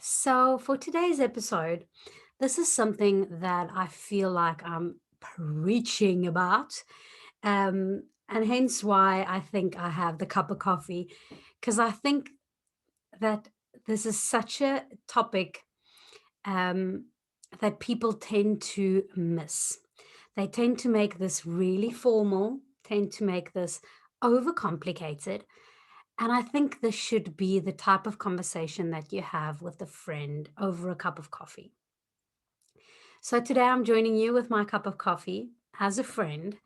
So, for today's episode, this is something that I feel like I'm preaching about. And hence why I think I have the cup of coffee, because I think that this is such a topic um, that people tend to miss. They tend to make this really formal, tend to make this overcomplicated. And I think this should be the type of conversation that you have with a friend over a cup of coffee. So today I'm joining you with my cup of coffee as a friend,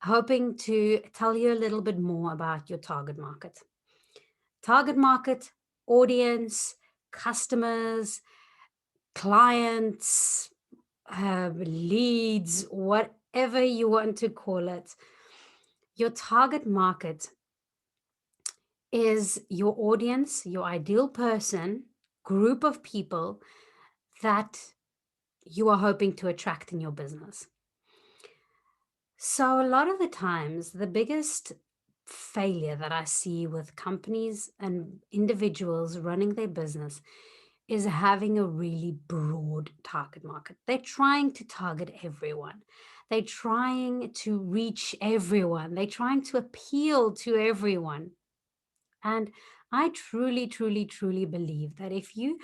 hoping to tell you a little bit more about your target market. Target market, audience, customers, clients, leads, whatever you want to call it. Your target market is your audience, your ideal person, group of people that you are hoping to attract in your business. So, a lot of the times, the biggest failure that I see with companies and individuals running their business is having a really broad target market. They're trying to target everyone, they're trying to reach everyone, they're trying to appeal to everyone. And I truly, truly, truly believe that if you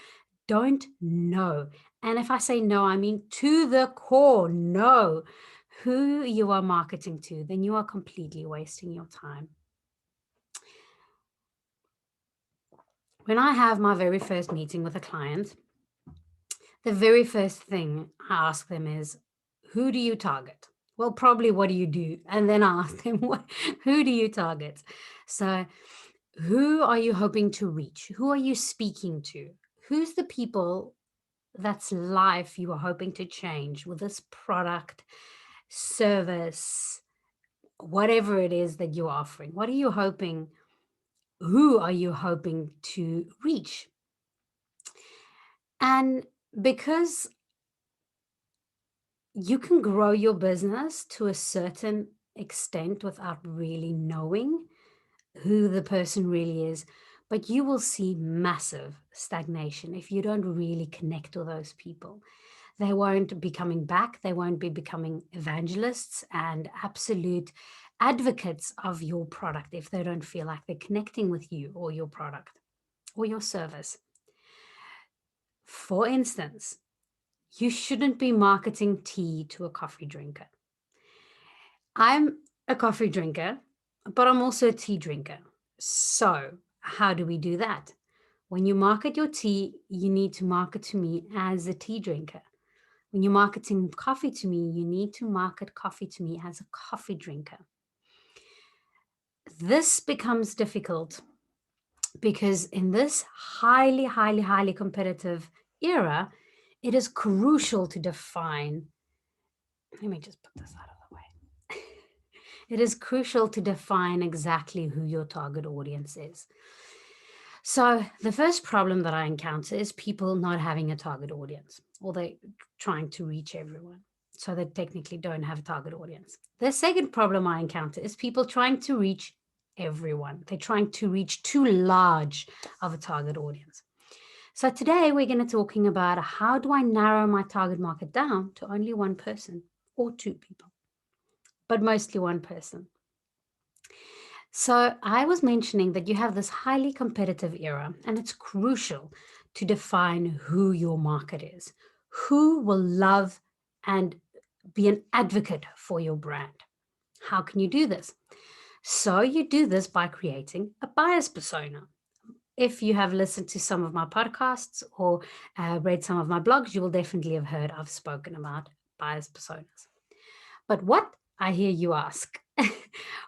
don't know, and if I say no, I mean to the core, know who you are marketing to, then you are completely wasting your time. When I have my very first meeting with a client, the very first thing I ask them is, who do you target? Well, probably what do you do? And then I ask them, who do you target? So, who are you hoping to reach? Who are you speaking to? Who's the people that's life you are hoping to change with this product, service, whatever it is that you're offering? What are you hoping? Who are you hoping to reach? And because you can grow your business to a certain extent without really knowing who the person really is, but you will see massive stagnation if you don't really connect with those people. They won't be coming back. They won't be becoming evangelists and absolute advocates of your product if they don't feel like they're connecting with you or your product or your service. For instance, you shouldn't be marketing tea to a coffee drinker. I'm a coffee drinker, but I'm also a tea drinker. So, how do we do that? When you market your tea, you need to market to me as a tea drinker. When you're marketing coffee to me, you need to market coffee to me as a coffee drinker. This becomes difficult because in this highly, highly, highly competitive era, it is crucial to define. Let me just put this out of the way. It is crucial to define exactly who your target audience is. So, the first problem that I encounter is people not having a target audience, or they trying to reach everyone. So, they technically don't have a target audience. The second problem I encounter is people trying to reach everyone. They're trying to reach too large of a target audience. So, today we're going to talking about how do I narrow my target market down to only one person or two people, but mostly one person. So, I was mentioning that you have this highly competitive era, and it's crucial to define who your market is. Who will love and be an advocate for your brand? How can you do this? So, you do this by creating a buyer's persona. If you have listened to some of my podcasts or read some of my blogs, you will definitely have heard I've spoken about buyer's personas. But what I hear you ask,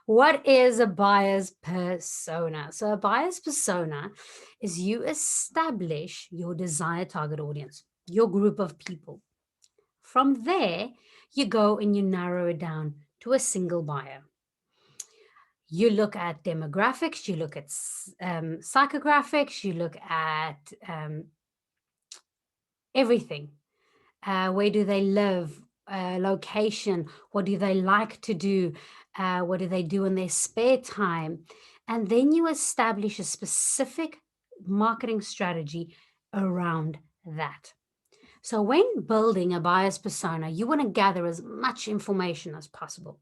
what is a buyer's persona? So, a buyer's persona is you establish your desired target audience, your group of people. From there, you go and you narrow it down to a single buyer. You look at demographics, you look at psychographics, you look at everything. Where do they live? Location. What do they like to do? What do they do in their spare time? And then you establish a specific marketing strategy around that. So when building a buyer's persona, you want to gather as much information as possible.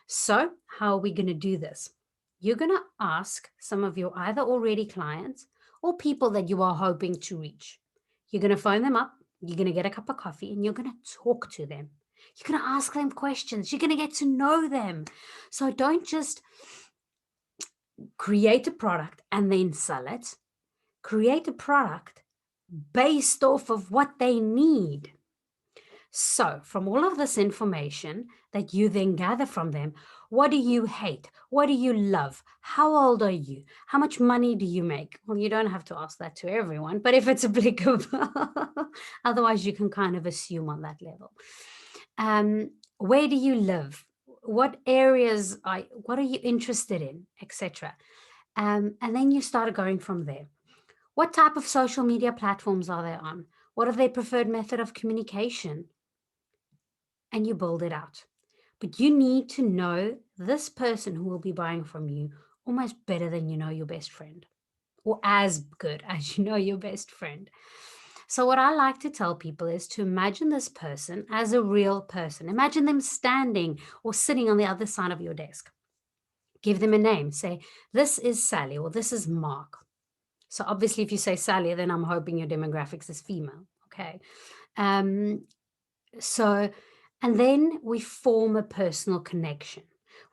So how are we going to do this? You're going to ask some of your either already clients or people that you are hoping to reach. You're going to phone them up, you're going to get a cup of coffee, and you're going to talk to them. You're going to ask them questions. You're going to get to know them. So don't just create a product and then sell it. Create a product based off of what they need. So, from all of this information that you then gather from them, what do you hate? What do you love? How old are you? How much money do you make? Well, you don't have to ask that to everyone, but if it's applicable, otherwise, you can kind of assume on that level. Where do you live? What areas what are you interested in, etc. And then you start going from there. What type of social media platforms are they on? What are their preferred method of communication? And you build it out. But you need to know this person who will be buying from you almost better than you know your best friend, or as good as you know your best friend. So, what I like to tell people is to imagine this person as a real person. Imagine them standing or sitting on the other side of your desk. Give them a name. Say, this is Sally or this is Mark. So, obviously, if you say Sally, then I'm hoping your demographics is female. Okay. Um, so, and then we form a personal connection.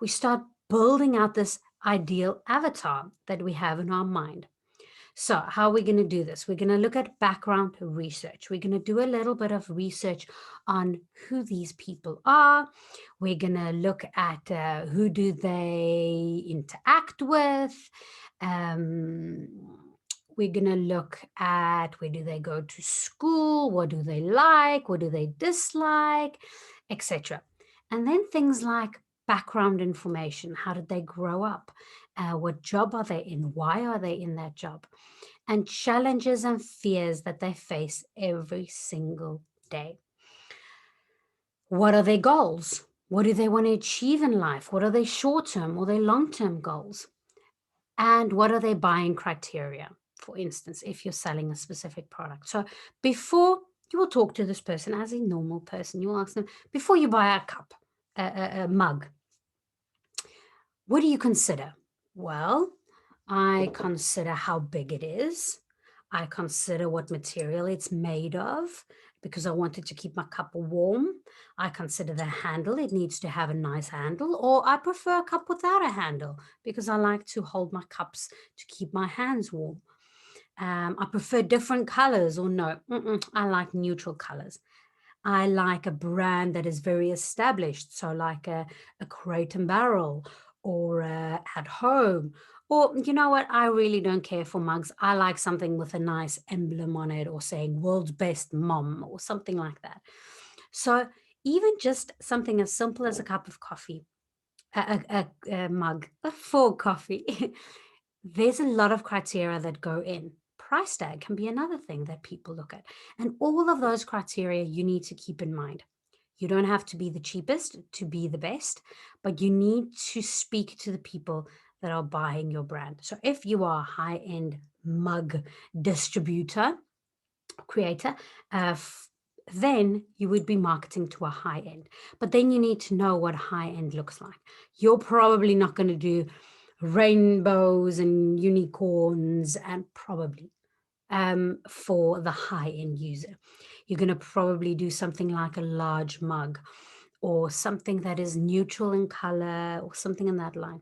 We start building out this ideal avatar that we have in our mind. So, how are we going to do this? We're going to look at background research. We're going to do a little bit of research on who these people are. We're going to look at who do they interact with. Um, we're going to look at where do they go to school, what do they like, what do they dislike, etc. And then things like background information. How did they grow up? What job are they in? Why are they in that job? And challenges and fears that they face every single day. What are their goals? What do they want to achieve in life? What are their short term or their long term goals? And what are their buying criteria? For instance, if you're selling a specific product. So before you will talk to this person as a normal person, you will ask them, before you buy a cup, a mug, what do you consider? Well, I consider how big it is. I consider what material it's made of because I wanted to keep my cup warm. I consider the handle. It needs to have a nice handle, or I prefer a cup without a handle because I like to hold my cups to keep my hands warm. I prefer different colors, or no, I like neutral colors. I like a brand that is very established, so like a Crate and Barrel or At Home. Or, you know what, I really don't care for mugs. I like something with a nice emblem on it or saying world's best mom or something like that. So even just something as simple as a cup of coffee, a mug for coffee, there's a lot of criteria that go in. Price tag can be another thing that people look at. And all of those criteria you need to keep in mind. You don't have to be the cheapest to be the best, but you need to speak to the people that are buying your brand. So if you are a high-end mug distributor, creator, then you would be marketing to a high end. But then you need to know what high end looks like. You're probably not going to do rainbows and unicorns and probably for the high end user. You're going to probably do something like a large mug or something that is neutral in color or something in that line.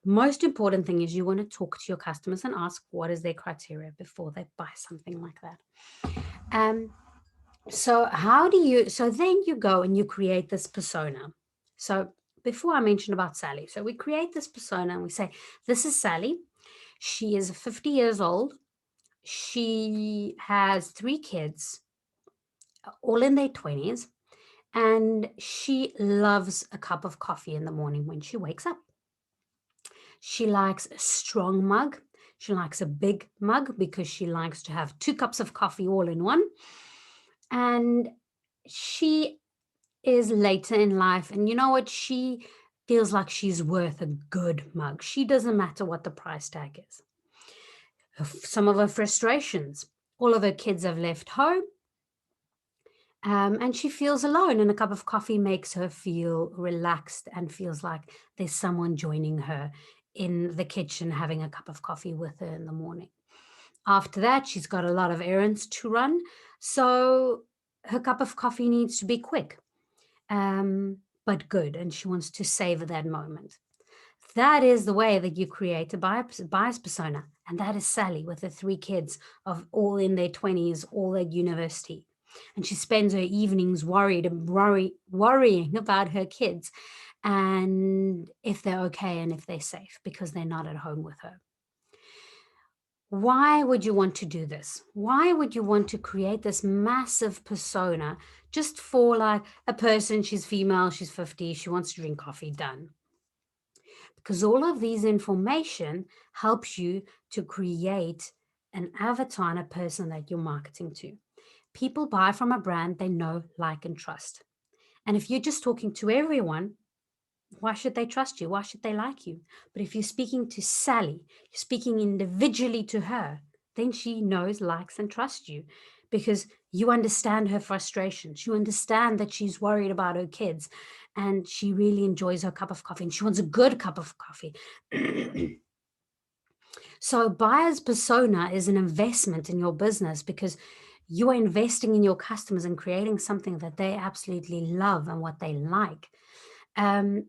Most important thing is you want to talk to your customers and ask what is their criteria before they buy something like that. So then you go and you create this persona. So before I mentioned about Sally, so we create this persona and we say, this is Sally. She is 50 years old. She has 3 kids, all in their 20s, and she loves a cup of coffee in the morning when she wakes up. She likes a strong mug. She likes a big mug because she likes to have 2 cups of coffee all in one. And she is later in life, and you know what? She feels like she's worth a good mug. She doesn't matter what the price tag is. Some of her frustrations. All of her kids have left home. And she feels alone, and a cup of coffee makes her feel relaxed and feels like there's someone joining her in the kitchen having a cup of coffee with her in the morning. After that, she's got a lot of errands to run. So her cup of coffee needs to be quick, but good. And she wants to savor that moment. That is the way that you create a bias persona. And that is Sally with her three kids of all in their 20s, all at university. And she spends her evenings worrying about her kids and if they're okay and if they're safe because they're not at home with her. Why would you want to do this? Why would you want to create this massive persona just for like a person? She's female, she's 50, she wants to drink coffee, done. Because all of these information helps you to create an avatar and a person that you're marketing to. People buy from a brand they know, like, and trust. And if you're just talking to everyone, why should they trust you? Why should they like you? But if you're speaking to Sally, you're speaking individually to her, then she knows, likes, and trusts you because you understand her frustrations. You understand that she's worried about her kids and she really enjoys her cup of coffee and she wants a good cup of coffee. So, buyer's persona is an investment in your business because you are investing in your customers and creating something that they absolutely love and what they like. Um,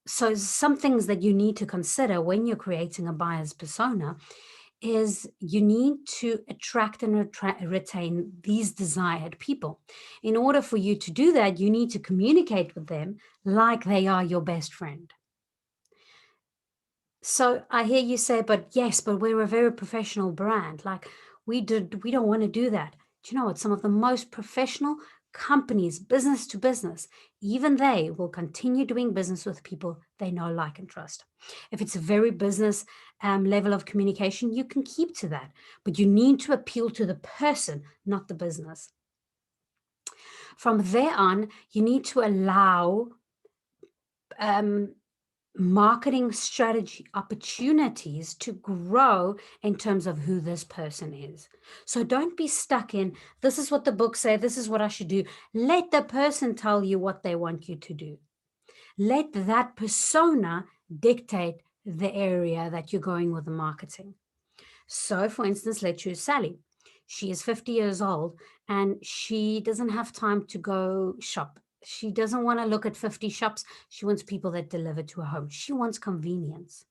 so some things that you need to consider when you're creating a buyer's persona is you need to attract and retain these desired people. In order for you to do that, you need to communicate with them like they are your best friend. So I hear you say, but yes, but we're a very professional brand. Like we don't want to do that. Do you know what? Some of the most professional companies, business to business, even they will continue doing business with people they know, like, and trust. If it's a very business level of communication, you can keep to that, but you need to appeal to the person, not the business. From there on, you need to allow um, marketing strategy opportunities to grow in terms of who this person is. So don't be stuck in this is what the book say, this is what I should do. Let the person tell you what they want you to do. Let that persona dictate the area that you're going with the marketing. So for instance, let's choose Sally. She is 50 years old and she doesn't have time to go shop. She doesn't want to look at 50 shops. She wants people that deliver to her home. She wants convenience.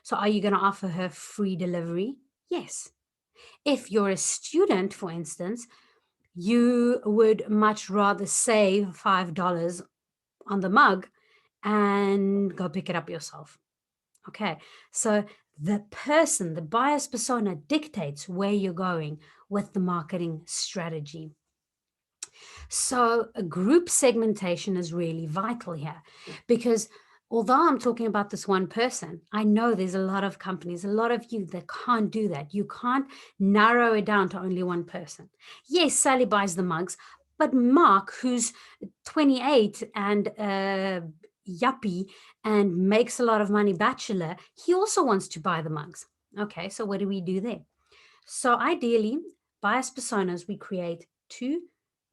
So are you going to offer her free delivery? Yes. If you're a student, for instance, you would much rather save $5 on the mug and go pick it up yourself. Okay, so the person, the buyer's persona dictates where you're going with the marketing strategy. So a group segmentation is really vital here because although I'm talking about this one person, I know there's a lot of companies, a lot of you that can't do that. You can't narrow it down to only one person. Yes, Sally buys the mugs, but Mark, who's 28 and yuppie and makes a lot of money, bachelor, he also wants to buy the mugs. Okay, so what do we do there? So ideally, bias personas, we create 2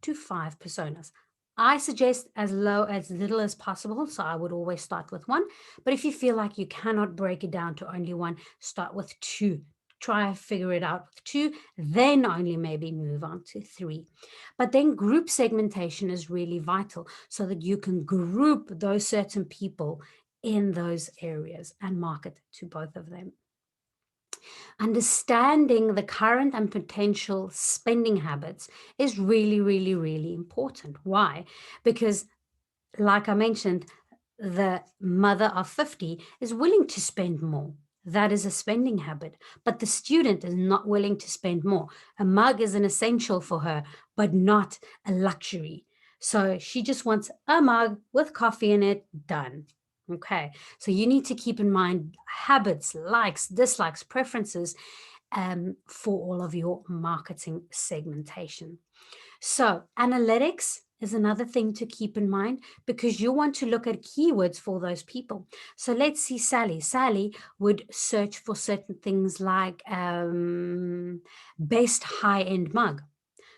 to 5 personas. I suggest as little as possible. So I would always start with one. But if you feel like you cannot break it down to only one, start with 2. Try figure it out with 2, then only maybe move on to 3. But then group segmentation is really vital so that you can group those certain people in those areas and market to both of them. Understanding the current and potential spending habits is really, really, really important. Why? Because, like I mentioned, the mother of 50 is willing to spend more. That is a spending habit. But the student is not willing to spend more. A mug is an essential for her, but not a luxury. So she just wants a mug with coffee in it, done. Okay, so you need to keep in mind habits, likes, dislikes, preferences for all of your marketing segmentation. So analytics is another thing to keep in mind, because you want to look at keywords for those people. So let's see Sally. Sally would search for certain things like best high-end mug.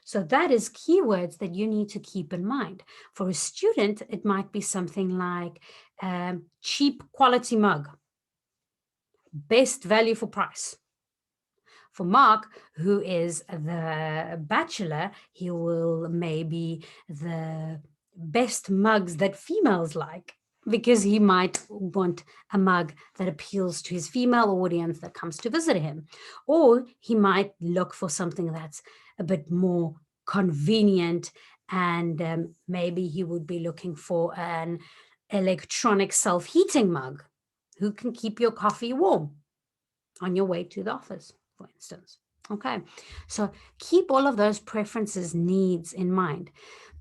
So that is keywords that you need to keep in mind. For a student, it might be something like cheap quality mug, best value for price. For Mark, who is the bachelor, he will maybe the best mugs that females like, because he might want a mug that appeals to his female audience that comes to visit him. Or he might look for something that's a bit more convenient, and maybe he would be looking for an electronic self-heating mug who can keep your coffee warm on your way to the office, for instance. Okay, so keep all of those preferences, needs in mind.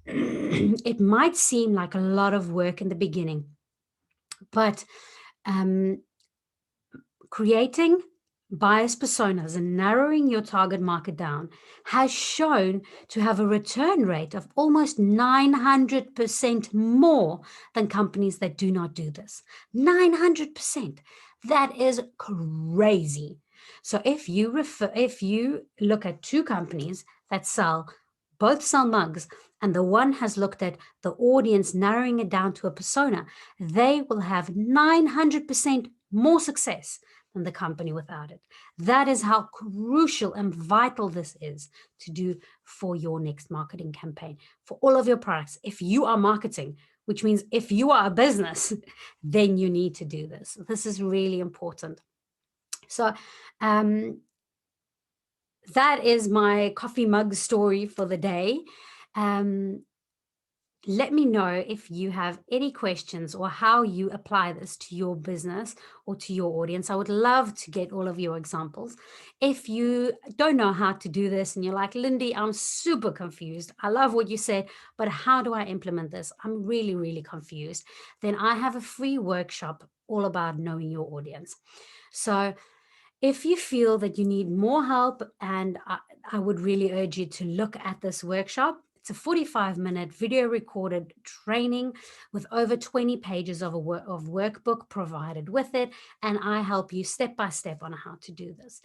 It might seem like a lot of work in the beginning, but creating bias personas and narrowing your target market down has shown to have a return rate of almost 900% more than companies that do not do this. 900%. That is crazy. So if you look at two companies that both sell mugs, and the one has looked at the audience, narrowing it down to a persona, they will have 900% more success than the company without it. That is how crucial and vital this is to do for your next marketing campaign, for all of your products. If you are marketing, which means if you are a business, then you need to do this. This is really important. So that is my coffee mug story for the day. Let me know if you have any questions or how you apply this to your business or to your audience. I would love to get all of your examples. If you don't know how to do this and you're like, Lindy, I'm super confused. I love what you said, but how do I implement this? I'm really, really confused. Then I have a free workshop all about knowing your audience. So if you feel that you need more help, and I would really urge you to look at this workshop. It's a 45-minute video recorded training with over 20 pages of workbook provided with it. And I help you step by step on how to do this.